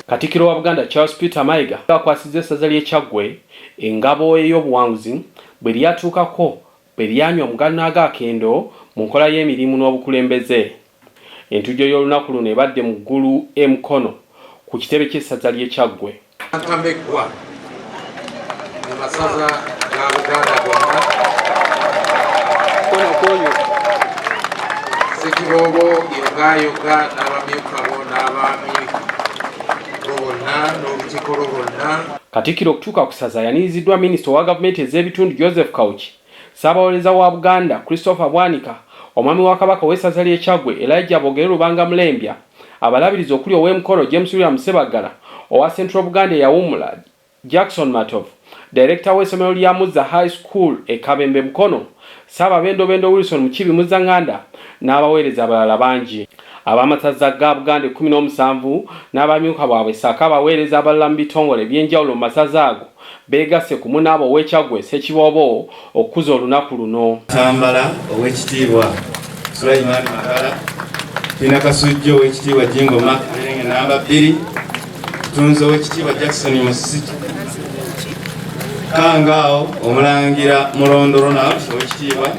Katikkiro wa Buganda Charles Peter Mayiga akwasizza essaza ly'e Kyaggwe engabo ey'obuwanguzi bwe lyatuukako bwe lyanywa muganaaga akendo mu nkola y'emirimu n'obukulembeze. Entujjo y'olunaku luno ebadde mu ggulu Mukono ku kitebe ky'essaza ly'e Kyaggwe. Ntamekwa mu masaza ga Buganda gonna kono Sekiboobo yoga n'abamyuka bo n'abaami n'obukiikolo bonna. Katikkiro okutuuka ku ssaza yaniriziddwa minisita owa gavumenti ez'ebitundu Joseph Kawuki, Ssaabawolereza wa Buganda Christopher Bwanika, omwami wa Kabaka w'essaza ly'e Kyaggwe Lubanga Mulembya, abalabirizi okuli ow'Emukono James William Sebagala, owa Central Buganda eyawummula Jackson Matovu, Director w'essomero lya Muzza High School Kabembe Mukono, Ssaababendobendo Wilson Mukibi Muzzanganda n'abaweereza abalala bangi. Ab'amasaza ga Buganda 17 n'abamyuka bwabwe ssaako abaweereza abalala mu bitongole eby'enjawulo mu masaza ago beegasse ku munaabo ow'Ekyaggwe Ssekiboobo okukuza olunaku luno. Tambala ow'ekitiibwa Sulaiman Makala, Tina Kasujjo ow'ekitiibwa Jingo Mark Merenge namba 2, Tunzi ow'ekitiibwa Jackson Musiki, Kangaawo Omulangira Mulondo Ronald ow'ekitiibwa,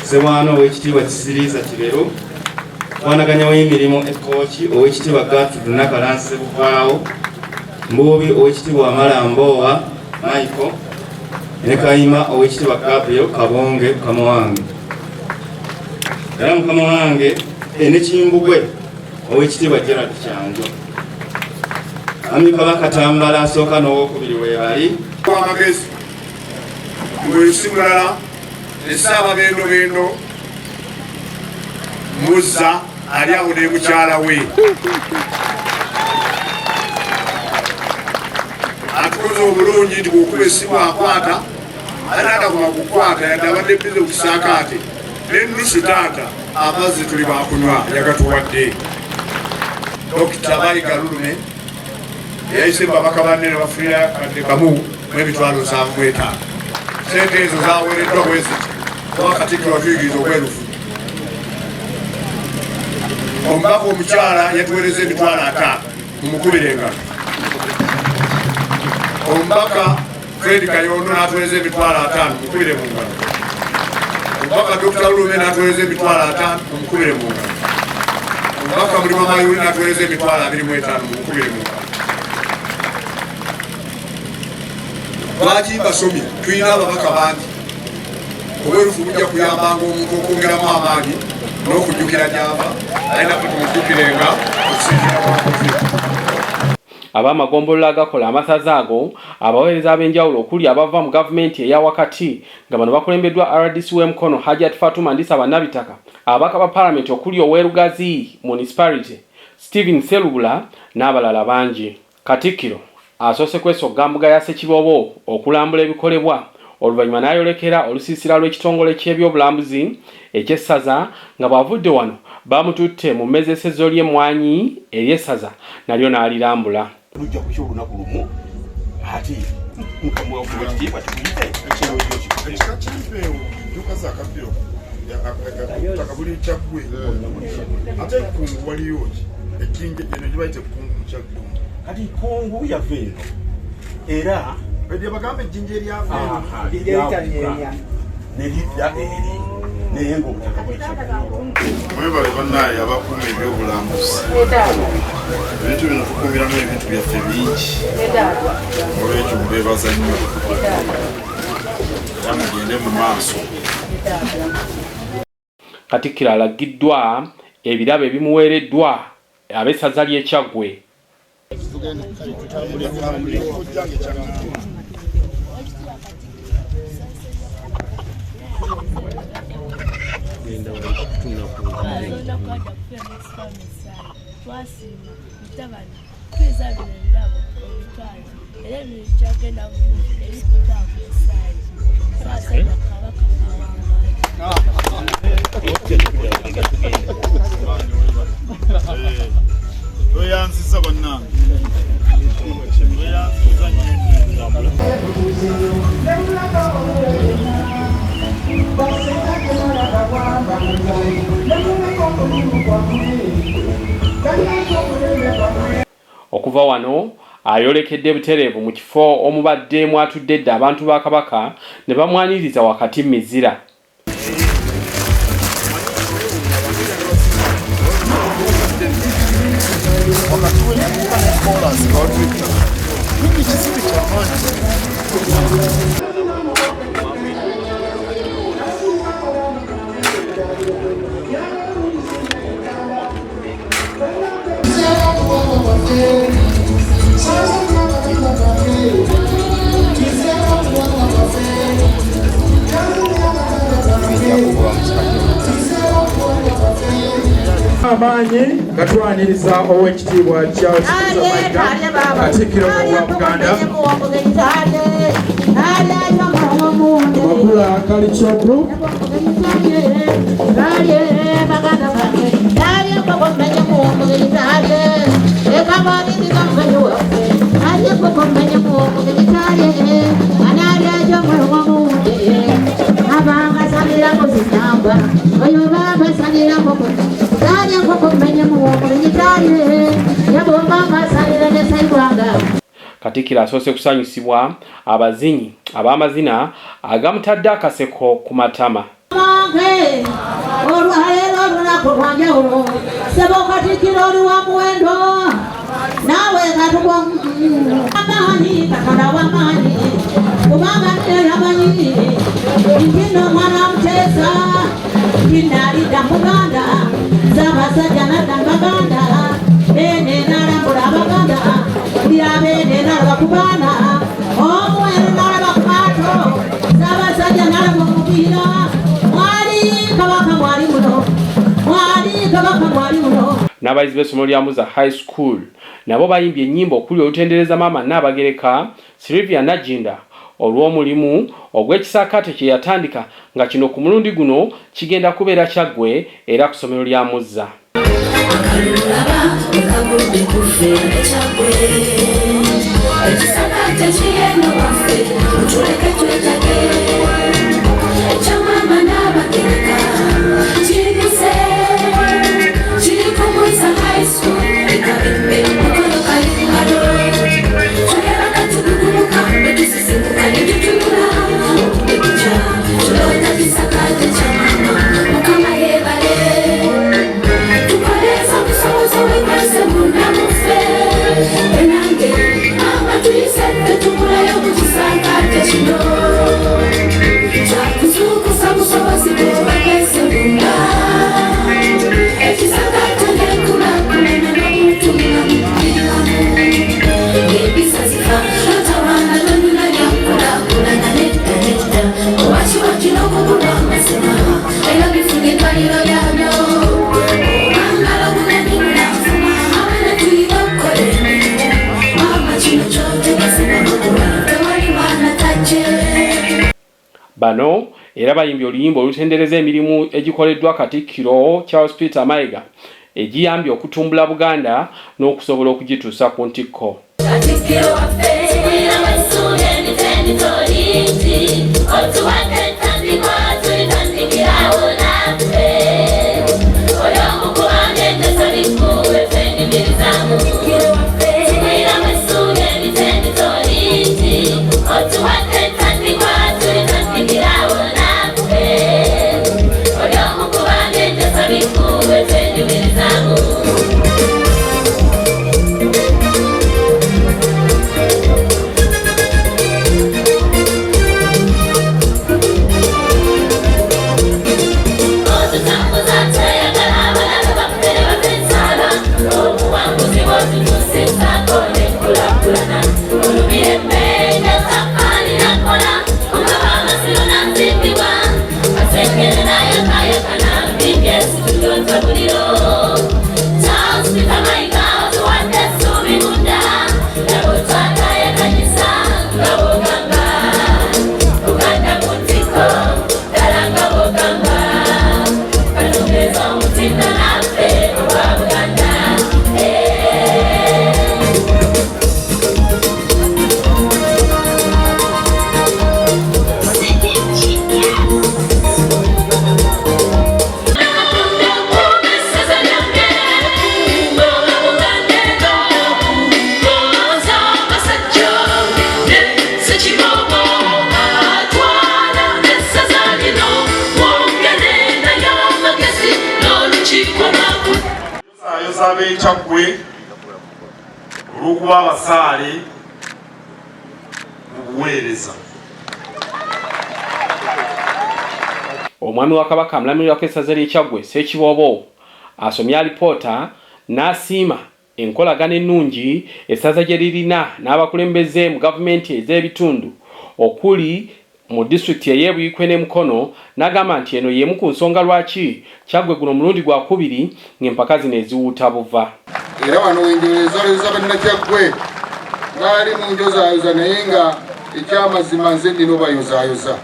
Sewano ow'ekitiibwa Kisiriiza Kiberu, Wanaganya w'emirimu Ekooki ow'ekitiibwa Gertrude Nakalanse Bukwawo, Mbuubi ow'ekitiibwa Amalambowa Michael, ne Kayima ow'ekitiibwa Gabriel Kabonge Mukama wange. Era Mukama wange ne Kimbugwe ow'ekitiibwa Gerard Kyanjo. Ami Kabaka Tambala asooka n'owokubiri weebali. Amagezi ng'olusi mulala Ssaababendobendo Muzza ali awo ne mukyala we atukoze obulungi nti bw'okuba essimu akwata anaata kuma kukwata yadde abadde bize ku kisakaate n'ennusu taata amazzi tuli bakunywa yagatuwadde. Dokita Mayiga Lulume yayise babaka banne ne bafunira kadde kamu n'emitwalo 75. Sente ezo zaaweereddwa bwe ziti kuba Katikkiro watuyigiriza obwerufu. Omubaka omukyala yatuweereza emitwalo 5 mumukubire engalo. Omubaka Fred Kayondo n'atuweereza emitwalo 5 mumukubire mu ngalo. Omubaka Dr. Lulume n'atuweereza emitwalo 5 mumukubire mu ngalo. Omubaka Mulima Mayuli n'atuweereza emitwalo 25 mumukubire mu ngalo. Lwaki basomye tulina ababaka bangi obwerufu bujja kuyambanga omuntu okwongeramu amaanyi n'okujjukira gy'ava alina kutumujjukirenga okusinzira ku Ab'amagombolola agakola amasaza ago abaweereza ab'enjawulo okuli abava mu gavumenti eya wakati nga bano bakulembeddwa RDC w'Emukono Hajat Fatuma Ndisa Bannabitaka, ababaka ba Parliament okuli ow'Erugazi Municipality Stephen Selubula n'abalala bangi. Katikkiro asoose kwesogga mbuga ya Ssekiboobo okulambula ebikolebwa oluvannyuma n'ayolekera olusiisira lw'ekitongole ky'ebyobulambuzi eky'essaza nga bw'avudde wano bamututte mu mmezesezo ly'emmwanyi ery'essaza nalyo n'alirambula. Lujja ku ky'olunaku lumu ate mukamwa w'ekitiibwa tukuyite ekika kimpeewo yukaza akabbiro akabuli Kyaggwe ate ekungu waliyo ki ekinge eno gye bayita ekungu mu Kyaggwe. Kati kungu yava eno era bedi bagamba ejjinja eryava eno nelidda eri naye ng'obutaka mwebale bannaye abakuuma ebyobulambuzi ebintu bino tukuumiramu ebintu byaffe bingi olwekyo mubeebaza nnyo era mugende mu maaso. Katikkiro alagiddwa ebirabo ebimuweereddwa ab'essaza ly'e Kyaggwe. Oyanziza bannange. Oyanziza nnyo. Okuva wano ayolekedde butereevu mu kifo omubadde mwatudde edda abantu ba Kabaka ne bamwaniriza wakati mizira. Amaanyi gatwaniriza ow'ekitiibwa Charles Peter Mayiga Katikkiro wa Buganda Mabula Kalichobru Katikkiro asoose kusanyusibwa abazinyi ab'amazina agamutadde akaseko ku matama. N'abayizi b'essomero lya Muzza High School nabo bayimbye ennyimba okuli olutendereza Maama Nnaabagereka Sylvia Nagginda olw'omulimu ogw'ekisakaate kye yatandika nga kino ku mulundi guno kigenda kubeera Kyaggwe era ku ssomero lya Muzza. High School, Kabembe Mukono Bano era bayimbye oluyimba olutendereza emirimu egikoleddwa Katikkiro Charles Peter Mayiga egiyambye okutumbula Buganda n'okusobola okugituusa ku ntikko. abasaza b'e Kyaggwe olw'okuba abasaale mu buweereza. Omwami wa Kabaka amulamirwa kw'essaza ly'e Kyaggwe Ssekiboobo asomya alipoota n'asiima enkolagana ennungi essaza gye lirina n'abakulembeze mu gavumenti ez'ebitundu okuli mu disitulikiti ey'e Buikwe ne Mukono, n'agamba nti eno y'emu ku nsonga lwaki Kyaggwe guno mulundi gwa kubiri ng'empaka zino eziwuuta buva. Era wano wenjoleza bannakyaggwe baali mu njozaayoza naye nga ekyamazima nze nnina obayozaayoza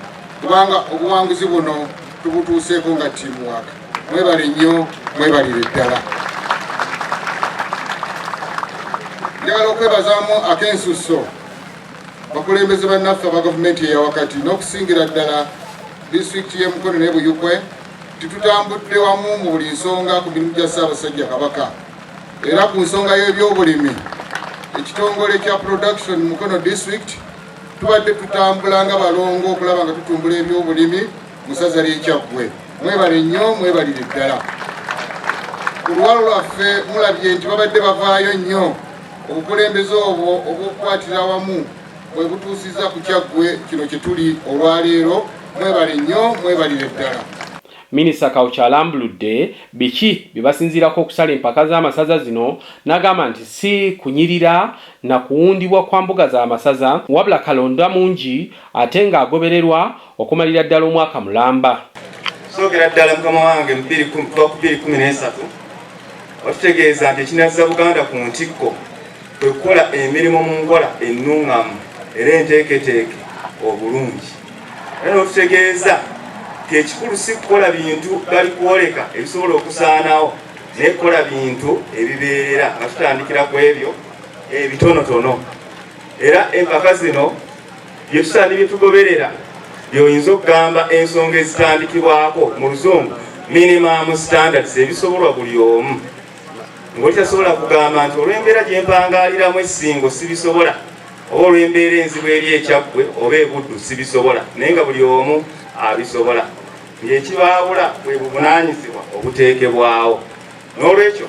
kubanga obuwanguzi buno tubutuuseeko nga tiimuwaaka. Mwebale nnyo, mwebalire ddala. Njagala okwebazaamu ak'ensusso bakulembeze bannaffe aba gavumenti eya wakati n'okusingira ddala disitulikiti y'e Mukono ne Buikwe titutambudde wamu mu buli nsonga ku mirimu gya Ssaabasajja Kabaka. Era ku nsonga y'ebyobulimi ekitongole kya production Mukono district tubadde tutambula nga balongo okulaba nga tutumbula ebyobulimi mu ssaza ly'e Kyaggwe. Mwebale nnyo, mwebalire ddala. Ku luwalo lwaffe mulabye nti babadde bavaayo nnyo obukulembeze obwo obw'okukwatira wamu bwe butuusizza ku Kyaggwe kino kye tuli olwaleero. Mwebale nnyo, mwebalire ddala. Minisita Kawuki alambuludde biki bye basinziirako okusala empaka z'amasaza zino, n'agamba nti si kunyirira na kuwundibwa kwa mbuga z'amasaza wabula kalonda mungi ate ng'agobererwa okumalira ddala omwaka mulamba. Soogera ddala mukama wange mu 2013 watutegeeza nti ekinazza Buganda ku ntikko kwe kukola emirimu mu nkola ennuŋŋamu era enteeketeeke obulungi. Era n'otutegeeza ekikulu si kukola bintu bali kwoleka ebisobola okusaanawo naye kukola bintu ebibeerera nga tutandikira ku ebyo ebitonotono. Era empaka zino bye tusaani bye tugoberera by'oyinza okugamba ensonga ezitandikibwako mu Luzungu minimum standards ebisobolwa buli omu. Ng'olitasobola kugamba nti olw'embeera gye mpangaaliramu essingo sibisobola oba olw'embeera enzibu eri e Kyaggwe oba e Buddu sibisobola, naye nga buli omu abisobola. Ng'ekibaabula bwe buvunaanyizibwa obuteekebwawo. N'olwekyo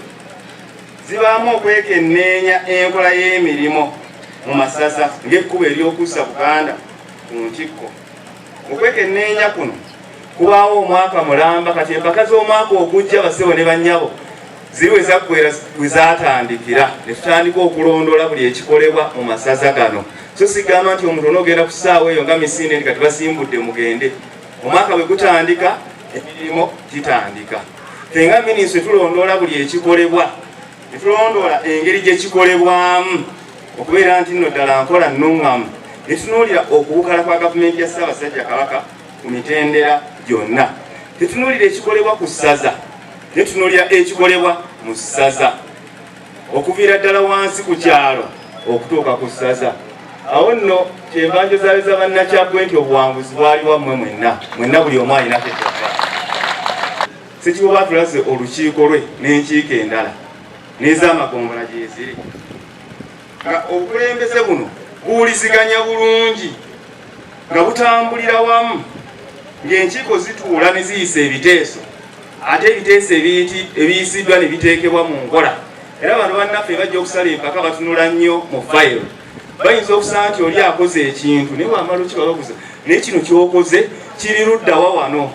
zibaamu okwekenneenya enkola y'emirimu mu masaza ng'ekkubo ery'okussa Buganda ku ntikko. Okwekenneenya kuno kubaawo omwaka mulamba, kati empaka z'omwaka ogujja bassebo ne bannyabo ziri we zaatandikira ne tutandika okulondoola buli ekikolebwa mu masaza gano. So sigamba nti omuntu onoogenda ku ssaawa eyo nga misinde nti kati basimbudde mugende. Omwaka bwe gutandika emirimu gitandika. Fenga minisitule tulondoola buli ekikolebwa, ne tulondoola engeri gye kikolebwamu okubeera nti nno ddala nkola nnuŋŋamu. Ne tunuulira okubukala kwa gavumenti ya Ssaabasajja Kabaka ku mitendera gyonna. Tetunuulira ekikolebwa ku ssaza, ne tunuulira ekikolebwa mu ssaza okuviira ddala wansi ku kyalo okutuuka ku ssaza. Awo nno kyenva njozaaliza bannakyaggwe nti obuwanguzi bwali bwammwe mwenna buli omu alina kyekyafa. Ssekiboobo atulaze olukiiko lwe n'enkiiko endala n'ez'amagombolola gye ziri nga obukulembeze buno buwuliziganya bulungi nga butambulira wamu, ng'enkiiko zituula ne ziyisa ebiteeso ate ebiteeso ebiyisiddwa ne biteekebwa mu nkola. Era abantu bannaffe bajja okusala empaka batunula nnyo mu fayiro. Bayinza okusanga nti oli akoze ekintu naye wamala okibabaguza naye kino ky'okoze kiri luddawa wano.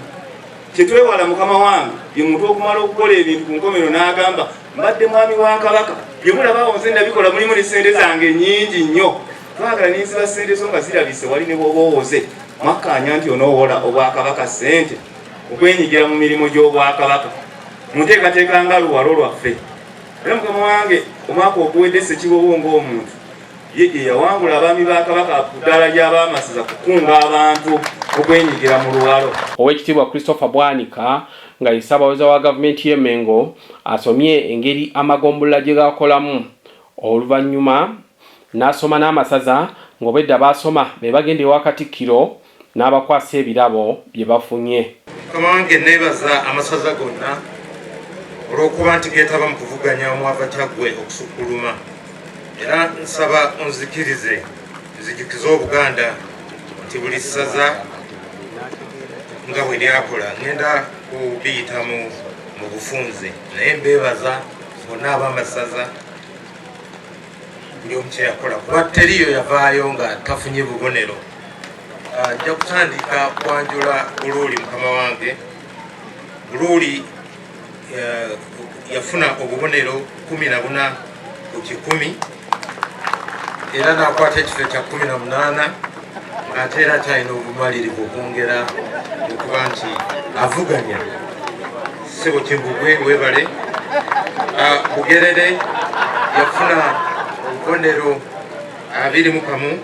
Kyetwewala mukama wange ye muntu okumala okukola ebintu ku nkomero n'agamba mbadde mwami wa Kabaka, bye mulaba nze ndabikola mulimu ne ssente zange nnyingi nnyo. Twagala n'ensiba ssente zo nga zirabise wali ne bw'oba owoze mwakkaanya nti onoowola obwakabaka ssente okwenyigira mu mirimu gy'obwakabaka mu nteekateeka nga luwalo lwaffe. Era mukama wange omwaka oguwedde Ssekiboobo ng'omuntu ye yawangula abaami ba Kabaka ku ddaala ly'abaamasaza kukunga abantu okwenyigira mu luwalo. Oweekitiibwa Christopher Bwanika nga ye Ssaabawolereza wa gavumenti y'e Mengo asomye engeri amagombolola gye gakolamu. Oluvannyuma n'asoma n'amasaza ng'obwedda baasoma be bagenda ewa Katikkiro n'abakwasa ebirabo bye bafunye. Mukama wange neebaza amasaza gonna olw'okuba nti geetaba mu kuvuganya omwava Kyaggwe okusukkuluma. Era nsaba onzikirize nzijukize Obuganda nti buli ssaza nga bwe lyakola ngenda kubiyita mu bufunze, naye mbeebaza bonna ab'amasaza buli omu kye yakola kuba teriyo yavaayo nga tafunye bubonero. Nja kutandika kwanjula Buluuli mukama wange. Buluuli yafuna obubonero 14 ku 100 era n'akwata ekifo kya 18 ate era kyalina obumalirivu okwongera okuba nti avuganya. Ssebo Kimbugwe webale. Bugerere yafuna obubonero 21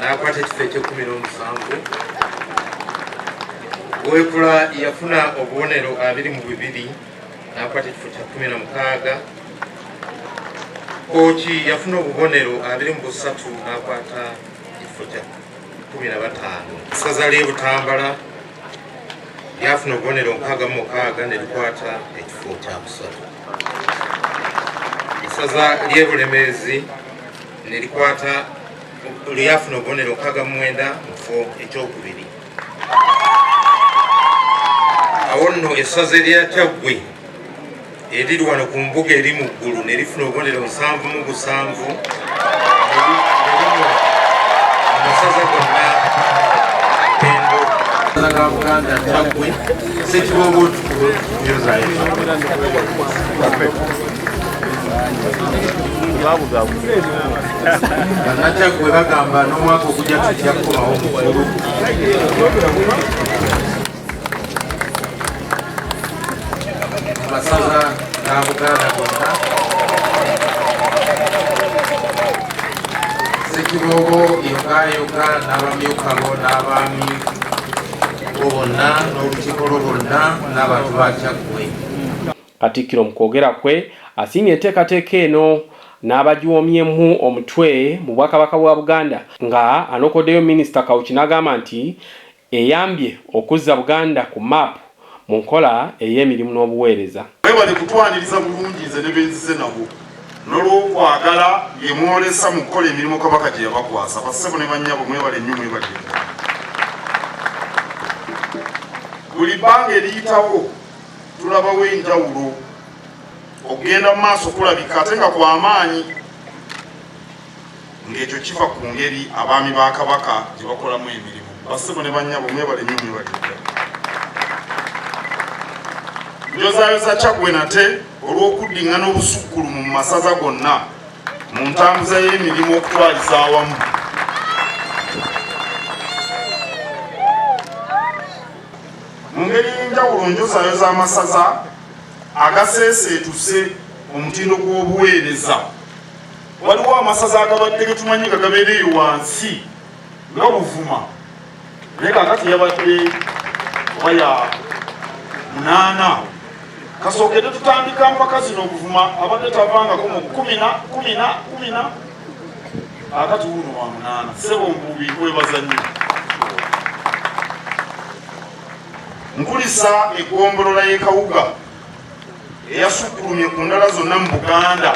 n'akwata ekifo ekye17. Bwekula yafuna obubonero 22 n'akwata ekifo kya 16. Kooki yafuna obubonero 23 n'akwata ekifo kya 15. Essaza ly'e Butambala lyafuna obubonero 66 ne likwata ekifo kya 3. Essaza ly'e Bulemeezi ne likwata lyafuna obubonero 69 mu kifo ekyokubiri. Awo nno essaza erya Kyaggwe eriri wano ku mbuga eri mu ggulu ne lifuna obubonero 77 amasaza gonna Endo ga Buganda Kyaggwe Ssekiboobo Kyaggwe bagamba n'omwaka ogujja tujja kukomawo mukulu. Amasaza ga Buganda gonna Ssekiboobo yogayoga n'abamyukabo n'abaami bonna n'olukiiko lwo bonna n'abantu ba Kyaggwe. Katikkiro mu kwogera kwe asiimye enteekateeka eno n'abagiwomyemu omutwe mu Bwakabaka bwa Buganda nga anokoddeyo Minisita Kawuki n'agamba nti eyambye okuzza Buganda ku maapu mu nkola ey'emirimu n'obuweereza. Webale kutwaniriza bulungi nze ne benzize nabo n'olw'okwagala bye mwolesa mu kukola emirimu Kabaka gye yabakwasa. Bassebo ne bannyabo mwebale nnyo mwebale. Buli bbanga eriyitawo tulabawo enjawulo okugenda mu maaso kulabika ate nga kw'amaanyi ng'ekyo kiva ku ngeri abaami ba Kabaka gye bakolamu emirimu. Bassebo ne bannyabo mwebale nnyo mwebale. Njozaayoza Kyaggwe nate olw'okuddiŋŋana obusukkulumu mu masaza gonna mu ntambuza y'emirimu okutwaliza awamu. Mu ngeri y'enjawulo njozaayoza amasaza agaseeseetuse omutindo gw'obuweereza. Waliwo amasaza agabadde ge tumanyi nga gabeereyo wansi nga Buvuma naye kakati yabadde waya 8. Kasookedde tutandika mpaka zino Buvuma abadde tavangako mu 10 akati wuno wa 8. Ssebo Mbubi webaza nnyo. Nkulisa eggombolola y'e Kawuga eyasukkulumye ku ndala zonna mu Buganda.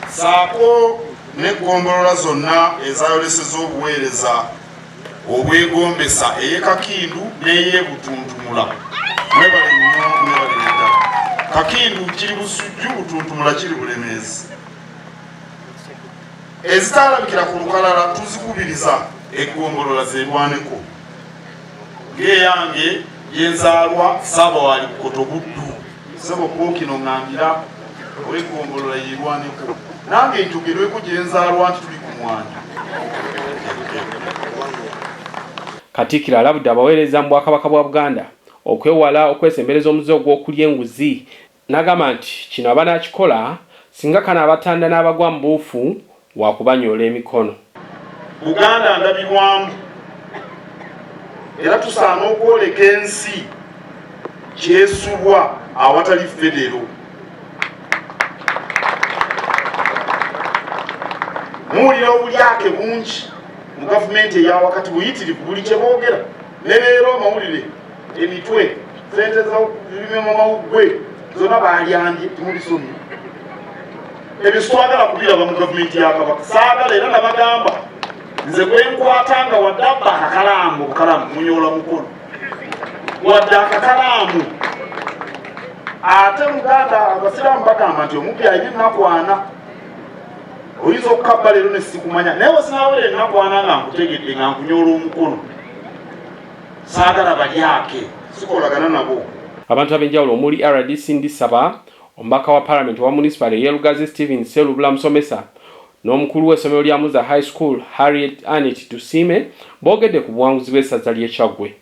Saako n'eggombolola zonna ezayoleseza obuweereza obwegombesa ey'e Kakindu n'ey'e Butuntumula. Mwebale nnyo mwebale ddala. Kakindu kiri Busujju, Butuntumula kiri Bulemeezi. Ezitaalabikira ku lukalala tuzikubiriza eggombolola zeerwaneko. Ng'eyange yenzaalwa Ssaabawaali Kotobuddu. Ssebo Kino ŋŋambira olw'eggombolola yeerwaneko. Nange njogerweko gye nzaalwa nti tuli ku mwanya. Katikkiro alabudde abaweereza mu Bwakabaka bwa Buganda okwewala okwesembereza omuze ogw'okulya enguzi. N'agamba nti kino abanaakikola singa kana abatanda n'abagwa mu buufu wa kubanyoola emikono. Buganda ndabirwamu era tusaana okwoleka ensi kyesubwa awatali federo. Muwulira obulyake bungi mu gavumenti eya wakati buyitirivu buli kye boogera. Ne leero amawulire emitwe sente z'ebimema mawuggwe zonna baalyandye temulisomye. Ebyo sitwagala kubiraba mu gavumenti ya Kabaka. Saagala era nabagamba nze gwe nkwata nga wadde abba akakalamu obukalamu munyoola mukono. wadde akatalaamu. Ate Muganda abasiraamu bagamba nti omubbi alina ennaku 4. Oyinza okukabba leero ne sikumanya naye wasinaawera ennaku 4 nga nkutegedde nga nkunyoola omukono. Saagala balyake sikolagana nabo. Abantu ab'enjawulo omuli RDC Ndisaba, omubaka wa Parliament wa municipality y'e Lugazi Stephen Sselubula Musomesa n'omukulu w'essomero lya Muzza High School Harriet Anet Tusime boogedde ku buwanguzi bw'essaza ly'e Kyaggwe.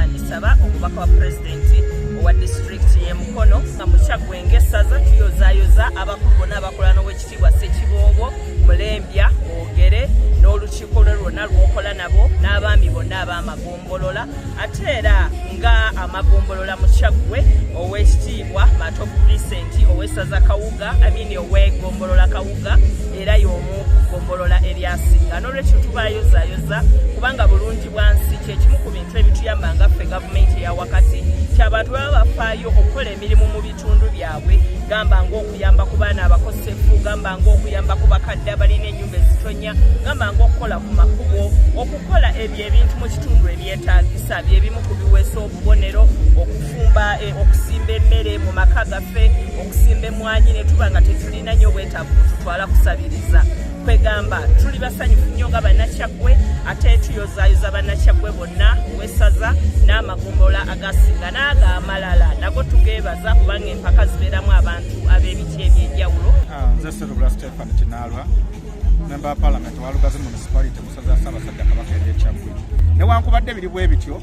Ndisaba omubaka wa pulezidenti owa disitulikiti y'e Mukono nga mu Kyaggwe ng'essaza tuyozaayoza abakulu bonna abakola n'owekitiibwa Ssekiboobo, Mulembya, Ogere n'olukiiko lwe lwonna lw'okola nabo n'abaami bonna ab'amagombolola ate era nga amagombolola mu Kyaggwe ow'ekitiibwa Matovu Vincent ow'essaza Kawuga ow'egombolola Kawuga era y'omu ku gombolola eryasinga n'olwekyo tubayozaayoza kubanga bulungi bwansi kyekimu ku bintu ebituyamba nga ffe gavumenti eya wakati nti abantu baba bafaayo okukola emirimu mu bitundu byabwe gamba ng'okuyamba ku baana abakosefu gamba ng'okuyamba ku bakadde abalina ennyumba ezitonya gamba ng'okukola ku makubo okukola ebyo ebintu mu kitundu ebyetaagisa byebimu ku biweesa obubonero okufumba okusimba emmere mu maka gaffe okusimba emmwanyi ne tuba nga tetulina nnyo bwetaavu kututwala kusabiriza kwegamba tuli basanyufu nnyo nga bannakyaggwe ate tuyozaayoza bannakyaggwe bonna wessaza n'amagombolola agasinga n'ag'amalala nago tugeebaza kubanga empaka zibeeramu abantu ab'ebiti eby'enjawulo. Nze Sylvia Stephen Kinaalwa member of Parliament wa Lugazi municipality musaza Ssaabasajja Kabaka ery'e Kyaggwe. Newankubadde biri bwe bityo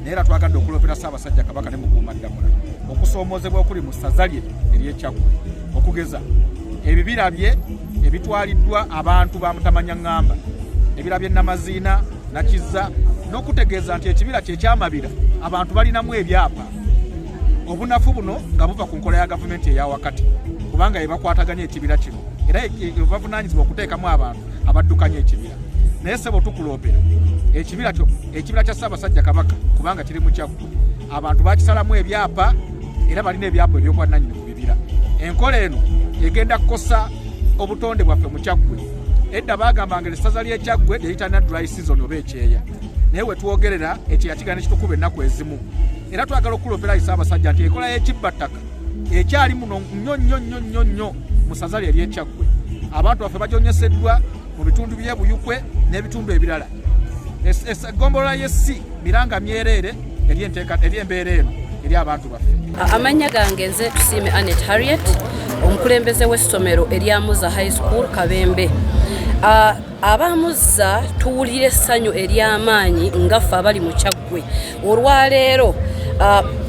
naye era twagadde okuloopera Ssaabasajja Kabaka ne Mukuumaddamula okusoomoozebwa okuli mu ssaza lye ery'e Kyaggwe okugeza ebibira bye ebitwaliddwa abantu ba mutamanya ngamba ebibira by'e Namaziina Nakizza n'okutegeeza nti ekibira kye kyamabira abantu balinamu ebyapa obunafu buno nga buva ku nkola ya gavumenti eya wakati kubanga ebakwataganya ekibira kino era bavunaanyizibwa okuteekamu abantu abaddukanya ekibira naye sebo tukuloopera ekibira kya Ssaabasajja Kabaka kubanga kiri mu Kyaggwe abantu bakisalamu ebyapa era balina ebyapa eby'obwannannyini ku bibira. Enkola eno egenda kukosa obutonde bwaffe mu Kyaggwe. Edda bagambanga essaza ly'e Kyaggwe lyeyitana dry season oba ekyeya naye wetwogerera ekyeya kigenda kitukuba ennaku ezimu era twagala okuloopera Ssaabasajja nti enkola y'ekibbattaka ekyali muno nnyo mu ssaza lye ery'e Kyaggwe abantu baffe bajonyeseddwa mu bitundu by'e Buikwe n'ebitundu ebirala. Egombolola y'essi miranga myereere ery'embeera eno eri abantu baffe. Amannya gange nze Tusime Anet Harriet omukulembeze w'essomero erya Muzza High School Kabembe. Abamuzza tuwulire essanyu ery'amaanyi nga ffe abali mu Kyaggwe. Olwaleero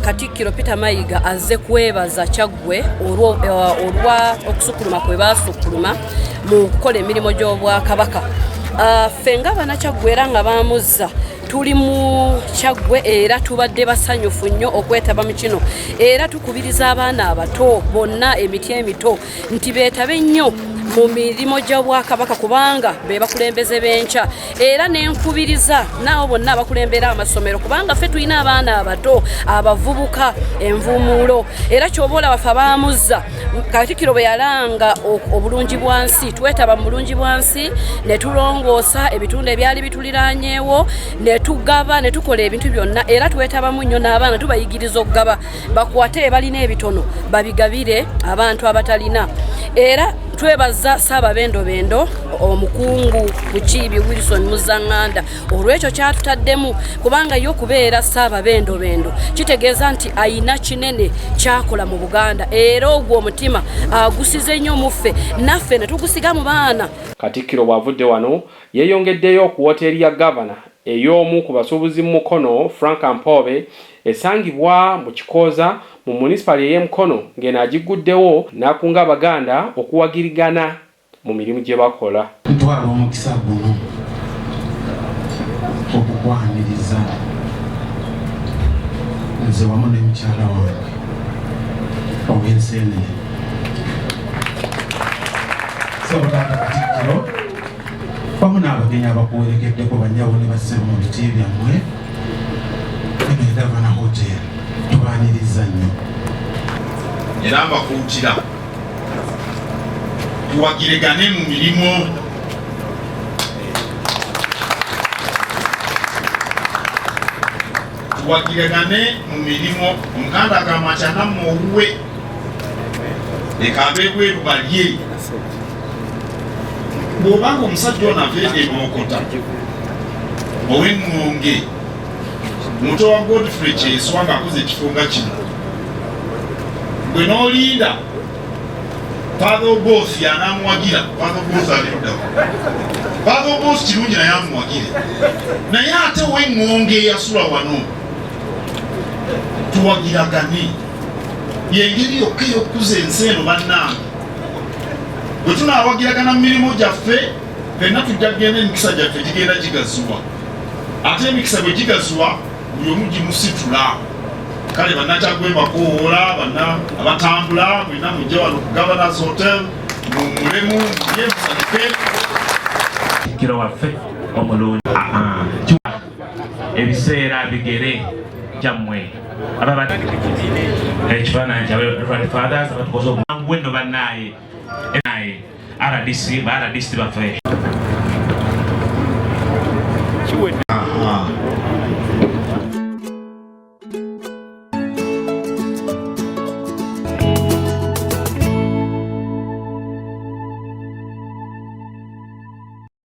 Katikkiro Peter Mayiga azze kwebaza Kyaggwe olwa okusukkuluma kwe baasukkuluma mu kukola emirimu gy'Obwakabaka. Ffe nga Bannakyaggwe era nga bamuzza tuli mu Kyaggwe era tubadde basanyufu nnyo okwetaba mu kino era tukubiriza abaana abato bonna emiti emito nti beetabe nnyo mu mirimu gy'Obwakabaka kubanga be bakulembeze b'enkya era n'enkubiriza naawo bonna abakulembera amasomero kubanga ffe tulina abaana abato abavubuka envuumuulo era ky'oba baffe abamuzza Katikkiro bwe yalanga obulungi bwansi twetaba mu bulungi bwansi ne tulongoosa ebitundu ebyali bituliraanyeewo ne tugaba ne tukola ebintu byonna era twetabamu nnyo n'abaana tubayigiriza okugaba bakwate balina ebitono babigabire abantu abatalina era twebaza Ssaababendobendo omukungu Bukiibi Wilson Muzaŋŋanda olw'ekyo kyatutaddemu kubanga yo kubeera Ssaababendobendo kitegeeza nti ayina kinene kyakola mu Buganda era ogwo omutima agusize nnyo muffe naffe ne tugusiga mu baana. Katikkiro bw'avudde wano yeeyongeddeyo ku woteeri ya gavana ey'omu ku basuubuzi mu Mukono Frank Mpobe esangibwa mu Kikooza mu municipality y'e Mukono ng'eno agiguddewo n'akunga Abaganda okuwagirigana mu mirimu gye bakola. Ntwala omukisa guno okukwaniriza nze wamu ne mukyala wange ow'enseenene Ssaabataata Katikkiro wamu n'abagenyi abakuwerekeddeko bannyawo ne bassebo mu biti byammwe eno Gavana Hotel tubaaniriza nnyo era mbakuutira tuwagirigane mu mirimu tuwagiragane mu mirimu. Omuganda agamba nti anamma owuwe ekabe bweru balye. Bw'obanga omusajja ono ava eBokota ow'Engonge muto wa Godfrey Kyeswa ng'akoze ekifo nga kino, gwe n'olinda Father Boss y'anaamuwagira. Father Boss aliddawo. Father Boss kirungi naye amuwagire. Naye ate ow'Engonge eyasula wano tuwagiragane. Y'engeri yokka ey'okkuza ensi eno bannange. Bwe tunaawagiragana mu mirimu gyaffe fenna tujja kugenda emikisa gyaffe gigenda gigaziwa. Ate emikisa bwe gigaziwa buli omu gimusitula. Kale bannakyagwe bakoola, banna abatambula, mwina mujja wano ku Governor's Hotel, muwulemu, mulye musanyuke. Katikkiro waffe omulungi. Ebiseera bigere gyammwe. Ekifaananyi kya Reverend Fathers abatukoze obuwangu bwenno bannaaye. RDC baffe.